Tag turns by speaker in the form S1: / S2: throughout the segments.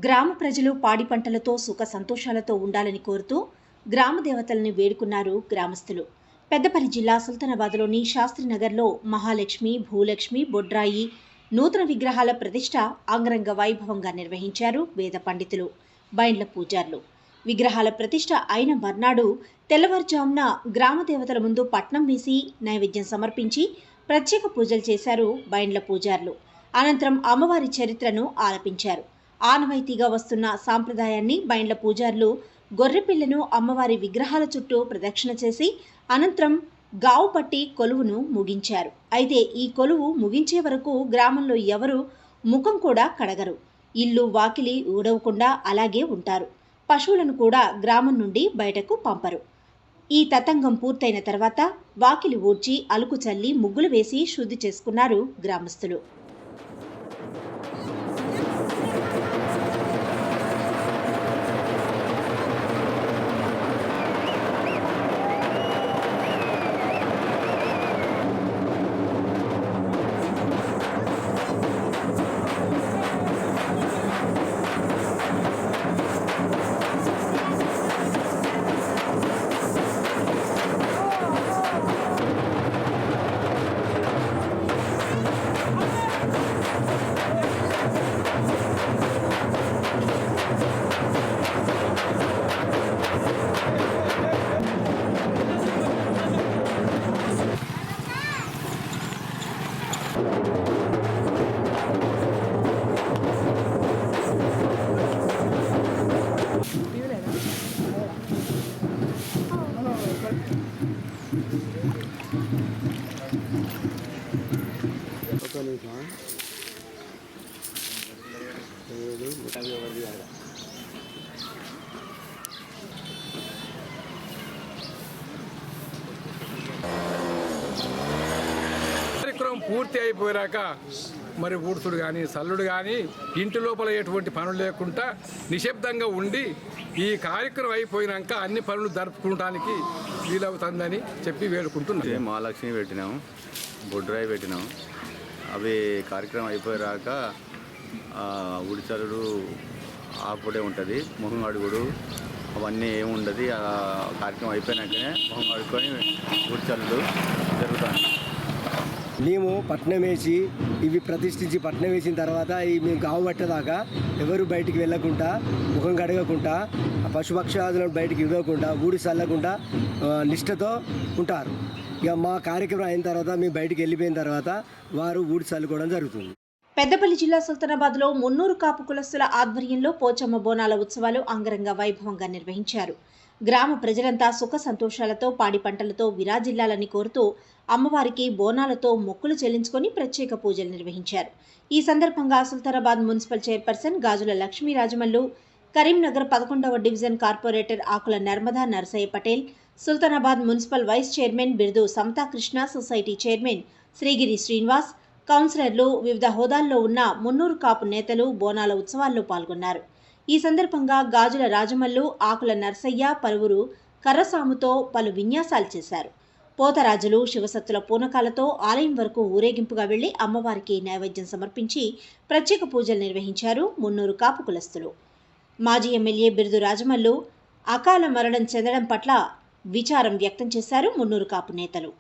S1: గ్రామ ప్రజలు పాడి పంటలతో సుఖ సంతోషాలతో ఉండాలని కోరుతూ గ్రామ దేవతలను వేడుకున్నారు గ్రామస్తులు. పెద్దపల్లి జిల్లా సుల్తానాబాద్లోని శాస్త్రీనగర్లో మహాలక్ష్మి, భూలక్ష్మి, బొడ్రాయి నూతన విగ్రహాల ప్రతిష్ట అంగరంగ వైభవంగా నిర్వహించారు వేద పండితులు, బైండ్ల పూజారులు. విగ్రహాల ప్రతిష్ట అయిన మర్నాడు తెల్లవారుజామున గ్రామ దేవతల ముందు పట్నం వేసి నైవేద్యం సమర్పించి ప్రత్యేక పూజలు చేశారు బైండ్ల పూజారులు. అనంతరం అమ్మవారి చరిత్రను ఆలపించారు. ఆనవాయితీగా వస్తున్న సాంప్రదాయాన్ని బైండ్ల పూజారులు గొర్రెపిల్లను అమ్మవారి విగ్రహాల చుట్టూ ప్రదక్షిణ చేసి అనంతరం గావు పట్టి కొలువును ముగించారు. అయితే ఈ కొలువు ముగించే వరకు గ్రామంలో ఎవరు ముఖం కూడా కడగరు. ఇల్లు వాకిలి ఊడవకుండా అలాగే ఉంటారు. పశువులను కూడా గ్రామం నుండి బయటకు పంపరు. ఈ తతంగం పూర్తయిన తర్వాత వాకిలి ఊడ్చి అలుకు చల్లి ముగ్గులు వేసి శుద్ధి చేసుకున్నారు గ్రామస్తులు.
S2: కార్యక్రమం పూర్తి అయిపోయాక మరి ఊడ్చుడు కానీ చల్లుడు కానీ ఇంటి లోపల ఎటువంటి పనులు లేకుండా నిశ్శబ్దంగా ఉండి ఈ కార్యక్రమం అయిపోయినాక అన్ని పనులు జరుపుకోవడానికి వీలవుతుందని చెప్పి వేడుకుంటున్నాం.
S3: మహాలక్ష్మి పెట్టినాం, బొడ్రాయి పెట్టినాం. అవి కార్యక్రమం అయిపోయాక ఉడిచలుడు ఆపుడే ఉంటుంది, మొహం అడుగుడు అవన్నీ ఏముండదు. ఆ కార్యక్రమం అయిపోయినాకనే మొహం అడుక్కొని ఉడిచల్లుడు జరుగుతుంది.
S4: మేము పట్నం వేసి ఇవి ప్రతిష్ఠించి పట్నం వేసిన తర్వాత మేము గావు పట్టేదాకా ఎవరు బయటికి వెళ్ళకుండా, ముఖం కడగకుండా, పశుపక్షాదులను బయటికి ఇవ్వకుండా, ఊడి చల్లకుండా నిష్ఠతో ఉంటారు. ఇక మా కార్యక్రమం అయిన తర్వాత మేము బయటికి వెళ్ళిపోయిన తర్వాత వారు ఊడి చల్లుకోవడం జరుగుతుంది.
S1: పెద్దపల్లి జిల్లా సుల్తానాబాద్లో మున్నూరు కాపు కులస్తుల ఆధ్వర్యంలో పోచమ్మ బోనాల ఉత్సవాలు అంగరంగ వైభవంగా నిర్వహించారు. గ్రామ ప్రజలంతా సుఖ సంతోషాలతో పాడి పంటలతో విరాజిల్లాలని కోరుతూ అమ్మవారికి బోనాలతో మొక్కులు చెల్లించుకొని ప్రత్యేక పూజలు నిర్వహించారు. ఈ సందర్భంగా సుల్తానాబాద్ మున్సిపల్ చైర్పర్సన్ గాజుల లక్ష్మీ రాజమల్లు, కరీంనగర్ 11వ division corporator Akula Narmada Narasayya Patel, Sultanabad municipal vice chairman Birdu Samathakrishna, society chairman Srigiri Srinivas, కౌన్సిలర్లు, వివిధ హోదాల్లో ఉన్న మున్నూరు కాపు నేతలు బోనాల ఉత్సవాల్లో పాల్గొన్నారు. ఈ సందర్భంగా గాజుల రాజమల్లు, ఆకుల నర్సయ్య పలువురు కర్రసాముతో పలు విన్యాసాలు చేశారు. పోతరాజులు శివసత్తుల పూనకాలతో ఆలయం వరకు ఊరేగింపుగా వెళ్లి అమ్మవారికి నైవేద్యం సమర్పించి ప్రత్యేక పూజలు నిర్వహించారు మున్నూరు కాపు కులస్తులు. మాజీ ఎమ్మెల్యే బిర్దు రాజమల్లు అకాల మరణం చెందడం పట్ల విచారం వ్యక్తం చేశారు మున్నూరు కాపు నేతలు.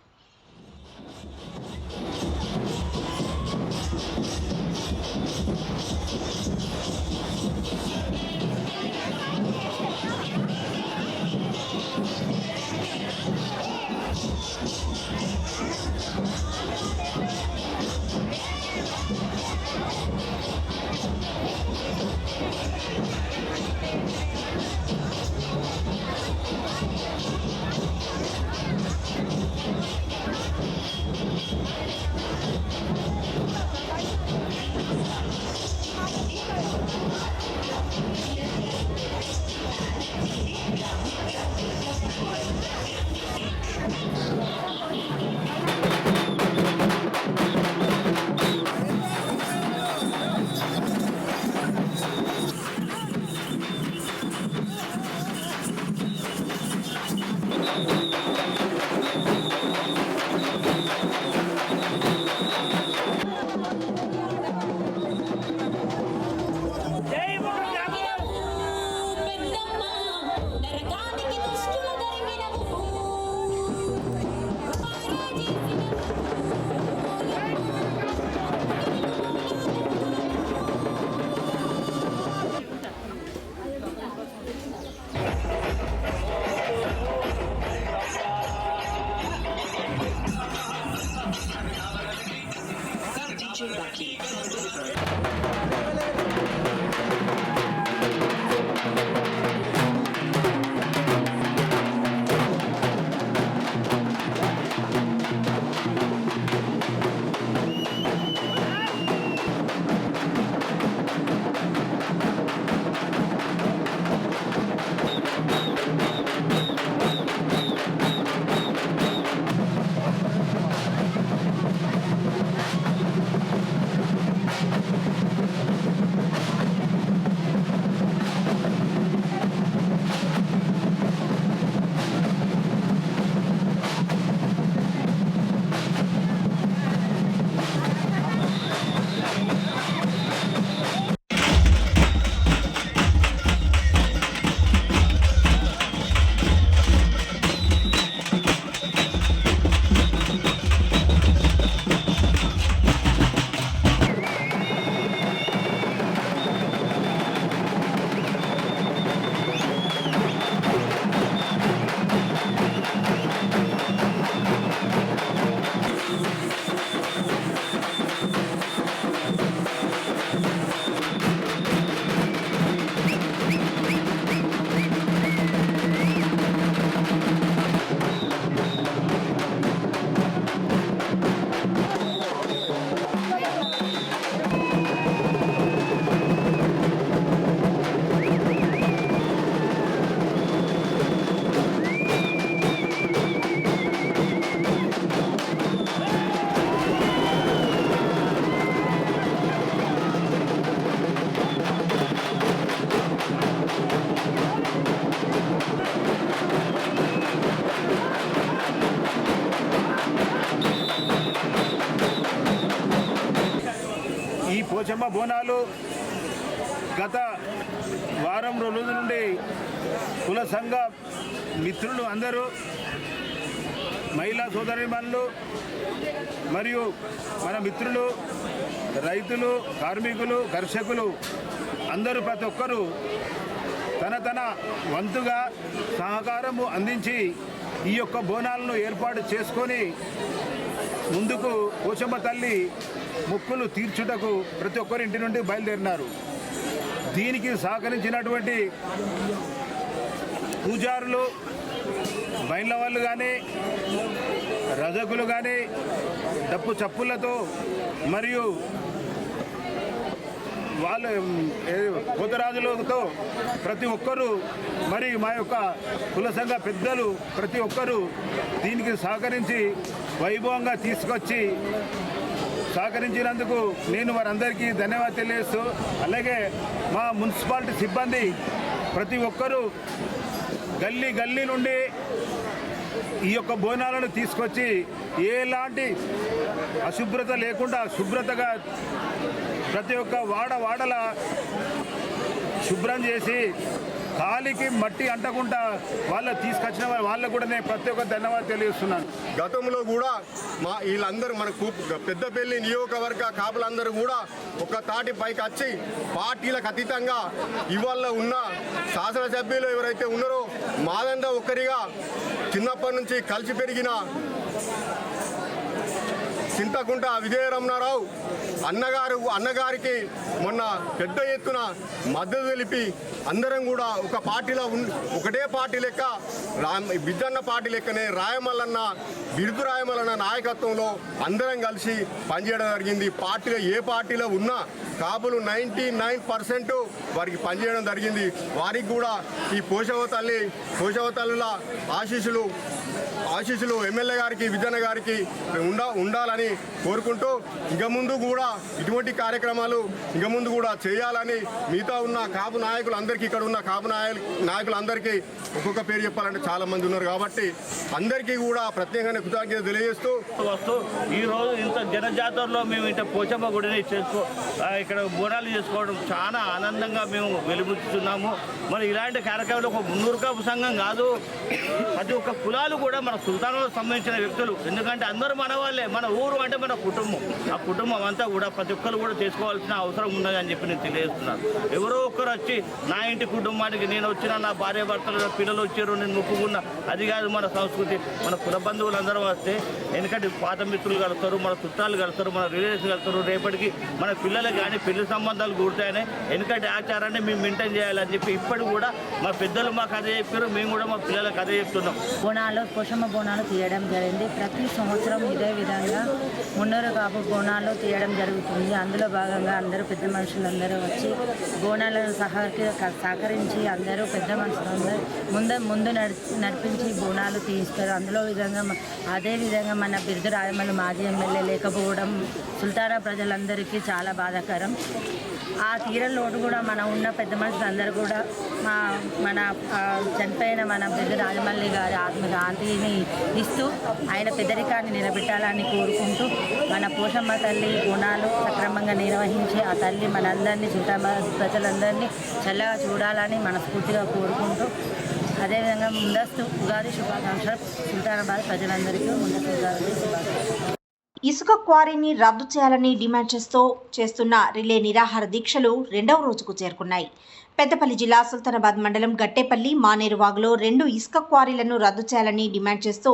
S5: బోనాలు గత వారం రోజుల నుండి కుల సంఘ మిత్రులు అందరూ, మహిళా సోదరీమణులు మరియు మన మిత్రులు, రైతులు, కార్మికులు, కర్షకులు అందరూ ప్రతి ఒక్కరూ తన వంతుగా సహకారము అందించి ఈ యొక్క బోనాలను ఏర్పాటు చేసుకొని ముందుకు పోచమ్మ తల్లి మొక్కులు తీర్చుటకు ప్రతి ఒక్కరి ఇంటి నుండి బయలుదేరినారు. దీనికి సహకరించినటువంటి పూజారులు, బయళ్ళ వాళ్ళు కానీ, రజకులు కానీ, డప్పు చప్పులతో మరియు వాళ్ళ పోతరాజులతో ప్రతి ఒక్కరూ, మరి మా యొక్క కుల సంఘ పెద్దలు ప్రతి ఒక్కరూ దీనికి సహకరించి వైభవంగా తీసుకొచ్చి సహకరించినందుకు నేను వారందరికీ ధన్యవాదాలు తెలియజేస్తూ, అలాగే మా మున్సిపాలిటీ సిబ్బంది ప్రతి ఒక్కరూ గల్లీ గల్లీ నుండి ఈ యొక్క బోనాలను తీసుకొచ్చి ఎలాంటి అశుభ్రత లేకుండా శుభ్రతగా ప్రతి ఒక్క వాడల శుభ్రం చేసి కాలికి మట్టి అంటకుండా వాళ్ళు తీసుకొచ్చిన వాళ్ళకు కూడా నేను ప్రతి ఒక్క ధన్యవాదాలు తెలియజేస్తున్నాను.
S6: గతంలో కూడా వీళ్ళందరూ మన పెద్దపల్లి నియోజకవర్గ కాపులందరూ కూడా ఒక తాటి పైకి వచ్చి పార్టీలకు అతీతంగా ఇవాళ ఉన్న శాసనసభ్యులు ఎవరైతే ఉన్నారో మాదంతా ఒక్కరిగా చిన్నప్పటి నుంచి కలిసి పెరిగిన చింతకుంట విజయరమణారావు అన్నగారికి మొన్న పెద్ద ఎత్తున మద్దతు తెలిపి అందరం కూడా ఒక పార్టీలో ఒకటే పార్టీ లెక్క బిద్దన్న పార్టీ లెక్కనే బిరుదు రాయమల్లన్న నాయకత్వంలో అందరం కలిసి పనిచేయడం జరిగింది. పార్టీలో ఏ పార్టీలో ఉన్నా కాపులు 99% వారికి పనిచేయడం జరిగింది. వారికి కూడా ఈ పోషవ తల్లుల ఆశీస్సులు ఎమ్మెల్యే గారికి, విజయన్న గారికి ఉండాలని కోరుకుంటూ ఇక ముందు కూడా ఇటువంటి కార్యక్రమాలు ఇక ముందు కూడా చేయాలని మిగతా ఉన్న కాపు నాయకులందరికీ, ఇక్కడ ఉన్న కాపు నాయకులందరికీ ఒక్కొక్క పేరు చెప్పాలంటే చాలా మంది ఉన్నారు కాబట్టి అందరికీ కూడా ప్రత్యేకంగా కృతజ్ఞత తెలియజేస్తూ
S7: ఈరోజు ఇంత జనజాతరలో మేము ఇంత పోచమ్మ గుడిని ఇక్కడ బోనాలు చేసుకోవడం చాలా ఆనందంగా మేము వెలుగుతున్నాము. మరి ఇలాంటి కార్యక్రమాలు ఒక మున్నూరు కాపు సంఘం కాదు, ప్రతి ఒక్క కులాలు కూడా మన సుల్తానాలకు సంబంధించిన వ్యక్తులు. ఎందుకంటే అందరూ మన వాళ్ళే, మన ఊరు అంటే మన కుటుంబం. ఆ కుటుంబం అంతా కూడా ప్రతి ఒక్కరు కూడా చేసుకోవాల్సిన అవసరం ఉన్నదని చెప్పి నేను తెలియజేస్తున్నాను. ఎవరో ఒక్కరు వచ్చి నా ఇంటి కుటుంబానికి నేను వచ్చిన, నా భార్య భర్తలు పిల్లలు వచ్చారు, నేను మొక్కుకున్నా, అది కాదు మన సంస్కృతి. మన కుల బంధువులు అందరూ వస్తే ఎందుకంటే పాత మిత్రులు కలుస్తారు, మన చుట్టాలు కలుస్తారు, మన రిలేటివ్స్ కలుస్తారు. రేపటికి మన పిల్లలకు కానీ పెళ్లి సంబంధాలు కూడతాయని ఎందుకంటే ఆచారాన్ని మేము మెయింటైన్ చేయాలని చెప్పి ఇప్పటికి కూడా మా పెద్దలు మాకు అదే చెప్పారు, మేము కూడా మా పిల్లలకు అదే చెప్తున్నాం.
S8: పోషమ్మ బోనాలు తీయడం జరిగింది. ప్రతి సంవత్సరం ఇదే విధంగా మున్నూరు కాపు బోనాలు తీయడం జరుగుతుంది. అందులో భాగంగా అందరూ పెద్ద మనుషులందరూ వచ్చి బోనాలను సహకరించి అందరూ పెద్ద మనుషులందరూ ముందు నడిపించి బోనాలు తీస్తారు. అందులో అదే విధంగా మన బిరుదు రాయమల్లి మాజీ ఎమ్మెల్యే లేకపోవడం సుల్తానా ప్రజలందరికీ చాలా బాధాకరం. ఆ తీరలోటు కూడా మన ఉన్న పెద్ద మనుషులందరూ కూడా మన చనిపోయిన మన బిరుదు రాజమల్లి గారి ఆత్మశాంతిని ఇస్తూ ఆయన పెద్దరికాన్ని నిలబెట్టాలని కోరుకుంటూ మన పోషమ్మ తల్లి గుణాలు సక్రమంగా నిర్వహించి ఆ తల్లి మనందరినీ సుల్తానాబాద్ ప్రజలందరినీ చల్లగా చూడాలని మనస్ఫూర్తిగా కోరుకుంటూ అదేవిధంగా ముందస్తు ఉగాది శుభాకాంక్షలు సుల్తానాబాద్ ప్రజలందరికీ ముందస్తు ఉగాది శుభాకాంక్షలు.
S1: ఇసుక క్వారీని రద్దు చేయాలని డిమాండ్ చేస్తున్న రిలే నిరాహార దీక్షలు 2వ రోజుకు చేరుకున్నాయి. పెద్దపల్లి జిల్లా సుల్తానాబాద్ మండలం గట్టేపల్లి మానేరు వాగులో 2 ఇసుక క్వారీలను రద్దు చేయాలని డిమాండ్ చేస్తూ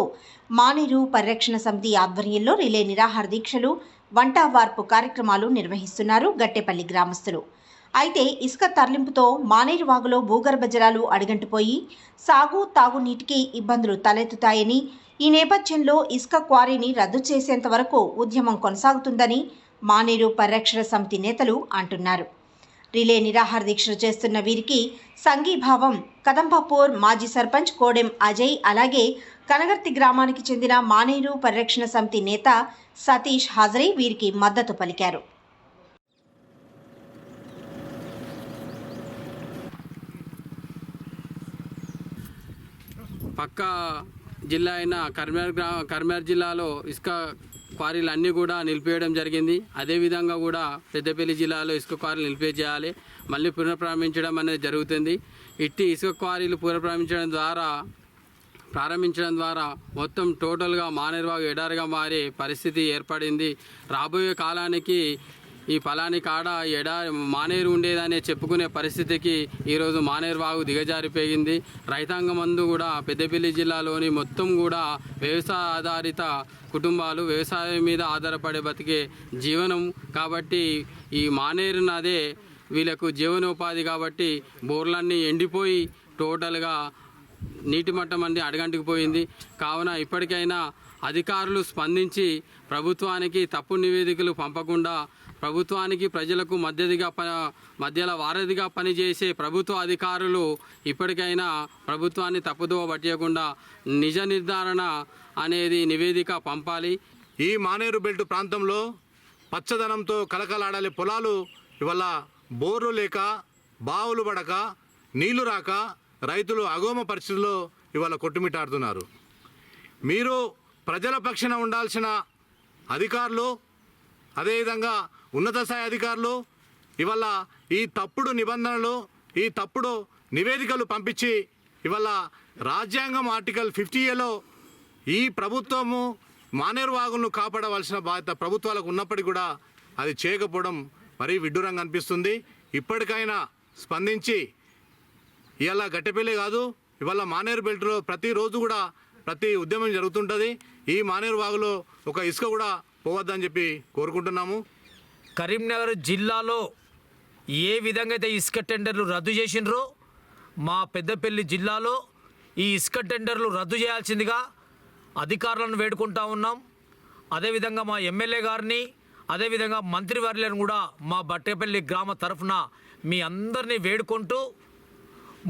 S1: మానేరు పరిరక్షణ సమితి ఆధ్వర్యంలో రిలే నిరాహార దీక్షలు, వంట వార్పు కార్యక్రమాలు నిర్వహిస్తున్నారు గట్టేపల్లి గ్రామస్తులు. అయితే ఇసుక తరలింపుతో మానేరు వాగులో భూగర్భ జలాలు అడుగంటిపోయి సాగు తాగునీటికి ఇబ్బందులు తలెత్తుతాయని, ఈ నేపథ్యంలో ఇసుక క్వారీని రద్దు చేసేంత వరకు ఉద్యమం కొనసాగుతుందని మానేరు పరిరక్షణ సమితి నేతలు అంటున్నారు. రిలే నిరాహార దీక్షలు చేస్తున్న వీరికి సంఘీభావం కదంబాపూర్ మాజీ సర్పంచ్ కోడెం అజయ్, అలాగే కనగర్తి గ్రామానికి చెందిన మానేరు పరిరక్షణ సమితి నేత సతీష్ హాజరై వీరికి మద్దతు పలికారు.
S9: పక్క జిల్లా అయిన కరీంనగర్ జిల్లాలో ఇసుక క్వారీలు అన్నీ కూడా నిలిపేయడం జరిగింది. అదేవిధంగా కూడా పెద్దపల్లి జిల్లాలో ఇసుక క్వారీలు నిలిపేయాలి, మళ్ళీ పునఃప్రారంభించడం అనేది జరుగుతుంది. ఇట్టి ఇసుక క్వారీలు పునఃప్రారంభించడం ద్వారా మొత్తం టోటల్గా మానేరువాగు ఎడారిగా మారే పరిస్థితి ఏర్పడింది. రాబోయే కాలానికి ఈ ఫలాని కాడ మానేరు ఉండేదనే చెప్పుకునే పరిస్థితికి ఈరోజు మానేరువాగు దిగజారిపోయింది. రైతాంగం అందు కూడా పెద్దపల్లి జిల్లాలోని మొత్తం కూడా వ్యవసాయ ఆధారిత కుటుంబాలు, వ్యవసాయం మీద ఆధారపడే బతికే జీవనం కాబట్టి ఈ మానేరు నదే వీళ్ళకు జీవనోపాధి కాబట్టి బోర్లన్నీ ఎండిపోయి టోటల్గా నీటి మట్టం అన్ని అడగంటుకుపోయింది. కావున ఇప్పటికైనా అధికారులు స్పందించి ప్రభుత్వానికి తప్పుడు నివేదికలు పంపకుండా ప్రభుత్వానికి ప్రజలకు మధ్యలో వారధిగా పనిచేసే ప్రభుత్వ అధికారులు ఇప్పటికైనా ప్రభుత్వాన్ని తప్పుదోవ పట్టకుండా నిజ నిర్ధారణ అనేది నివేదిక పంపాలి.
S5: ఈ మానేరు బెల్ట్ ప్రాంతంలో పచ్చదనంతో కలకలాడాలి పొలాలు ఇవాళ బోర్లు లేక, బావులు పడక, నీళ్లు రాక రైతులు అగోమ పరిస్థితుల్లో ఇవాళ కొట్టుమిట్టాడుతున్నారు. మీరు ప్రజల పక్షాన ఉండాల్సిన అధికారులు, అదేవిధంగా ఉన్నత స్థాయి అధికారులు ఇవాళ ఈ తప్పుడు నిబంధనలు, ఈ తప్పుడు నివేదికలు పంపించి ఇవాళ రాజ్యాంగం ఆర్టికల్ 50Aలో ఈ ప్రభుత్వము మానేరు వాగులను కాపాడవలసిన బాధ్యత ప్రభుత్వాలకు ఉన్నప్పటికీ కూడా అది చేయకపోవడం మరీ విడ్డూరంగా అనిపిస్తుంది. ఇప్పటికైనా స్పందించి ఇవాళ గట్టెపల్లి కాదు, ఇవాళ మానేరు బెల్ట్లో ప్రతిరోజు కూడా ప్రతి ఉద్యమం జరుగుతుంటుంది. ఈ మానేరు వాగులో ఒక ఇసుక కూడా పోవద్దని చెప్పి కోరుకుంటున్నాము.
S10: కరీంనగర్ జిల్లాలో ఏ విధంగా అయితే ఇసుక టెండర్లు రద్దు చేసినరో మా పెద్దపల్లి జిల్లాలో ఈ ఇసుక టెండర్లు రద్దు చేయాల్సిందిగా అధికారులను వేడుకుంటా ఉన్నాం. అదేవిధంగా మా ఎమ్మెల్యే గారిని, అదేవిధంగా మంత్రివర్యులను కూడా మా బట్టేపల్లి గ్రామ తరఫున మీ అందరినీ వేడుకుంటూ,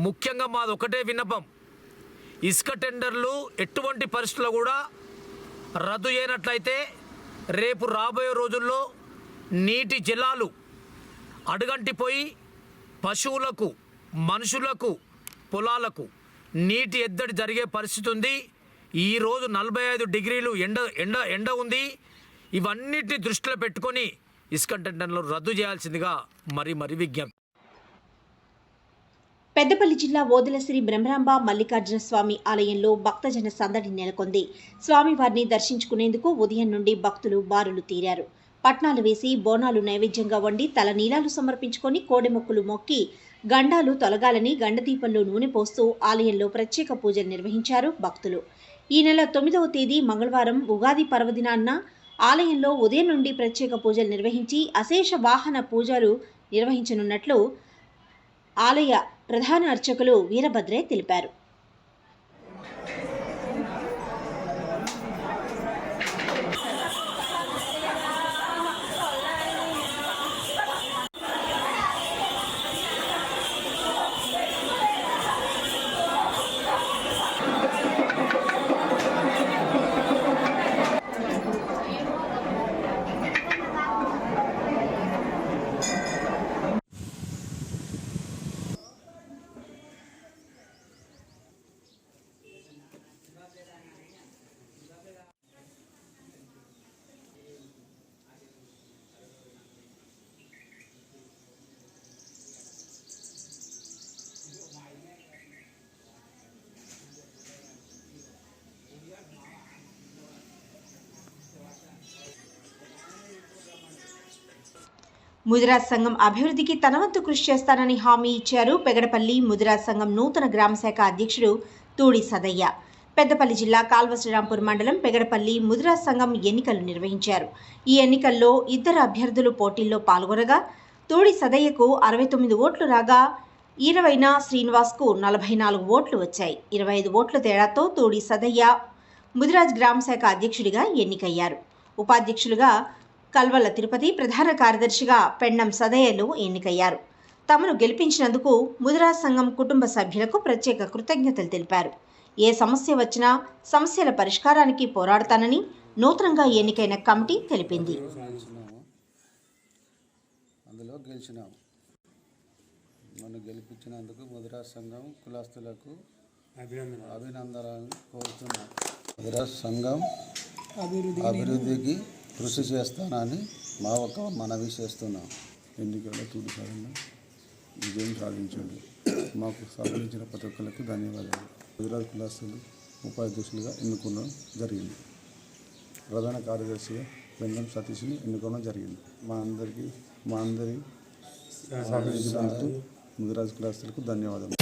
S10: ముఖ్యంగా మాది ఒకటే విన్నపం, ఇసుక టెండర్లు ఎటువంటి పరిస్థితుల్లో కూడా రద్దు చేయనట్లయితే రేపు రాబోయే రోజుల్లో నీటి జలాలు అడుగంటిపోయి పశువులకు, మనుషులకు, పొలాలకు నీటి ఎద్దడి జరిగే పరిస్థితి ఉంది. ఈరోజు 45 డిగ్రీలు ఎండ ఉంది. ఇవన్నిటిని దృష్టిలో పెట్టుకొని ఇసుక టెండర్లు రద్దు చేయాల్సిందిగా మరీ విజ్ఞప్తి.
S1: పెద్దపల్లి జిల్లా ఓదెలసిరి బ్రహ్మరాంబ మల్లికార్జున స్వామి ఆలయంలో భక్తజన సందడి నెలకొంది. స్వామివారిని దర్శించుకునేందుకు ఉదయం నుండి భక్తులు బారులు తీరారు. పట్నాలు వేసి బోనాలు నైవేద్యంగా వండి తలనీలాలు సమర్పించుకొని కోడెమొక్కులు మొక్కి గండాలు తొలగాలని గండదీపంలో నూనె పోస్తూ ఆలయంలో ప్రత్యేక పూజలు నిర్వహించారు భక్తులు. ఈ నెల 9వ తేదీ మంగళవారం ఉగాది పర్వదినాన్న ఆలయంలో ఉదయం నుండి ప్రత్యేక పూజలు నిర్వహించి అశేష వాహన పూజలు నిర్వహించనున్నట్లు ఆలయ ప్రధాన అర్చకులు వీరభద్రే తెలిపారు. ముదిరాజ్ సంఘం అభివృద్ధికి తన వంతు కృషి చేస్తానని హామీ ఇచ్చారు పెగడపల్లి ముదిరాజ్ సంఘం నూతన గ్రామశాఖ అధ్యక్షుడు తూడి సదయ్య. పెద్దపల్లి జిల్లా కాల్వశ్రీరాంపూర్ మండలం పెగడపల్లి ముదిరాజ్ సంఘం ఎన్నికలు నిర్వహించారు. ఈ ఎన్నికల్లో 2 అభ్యర్థులు పోటీల్లో పాల్గొనగా తూడి సదయ్యకు 69 ఓట్లు రాగా ఈరవైన శ్రీనివాస్కు 44 ఓట్లు వచ్చాయి. 25 ఓట్ల తేడాతో తూడి సదయ్య ముదిరాజ్ గ్రామశాఖ అధ్యక్షుడిగా ఎన్నికయ్యారు. ఉపాధ్యక్షులుగా కల్వల తిరుపతి, ప్రధాన కార్యదర్శిగా పెండం సదయ్యలు ఎన్నికయ్యారు. తమను గెలిపించినందుకు ముదిరాజ్ సంఘం కుటుంబ సభ్యులకు ప్రత్యేక కృతజ్ఞతలు తెలిపారు. ఏ సమస్య వచ్చినా సమస్యల పరిష్కారానికి పోరాడతానని నూతనంగా ఎన్నికైన కమిటీ తెలిపింది.
S11: అందులో గెలిచినాం. నన్ను గెలిపించినందుకు ముదిరాజ్ సంఘం కులస్తులకు అభినందనలు కోరుతున్నాను. హజరత్ సంఘం అభివృద్ధికి కృషి చేస్తానని మా ఒక మనవి చేస్తున్నాం. ఎన్నికల్లో తుడిసారిన విజయం సాధించండి. మాకు సహకరించిన ప్రతి ఒక్కరికి ధన్యవాదాలు. హజరత్ కులస్తులు ఉపాధ్యక్షులుగా ఎన్నుకోవడం జరిగింది. ప్రధాన కార్యదర్శిగా బెంగం సతీష్ని ఎన్నుకోవడం జరిగింది. మా అందరి సహకరించినందుకు ముదిరాజు కులస్తులకు ధన్యవాదాలు.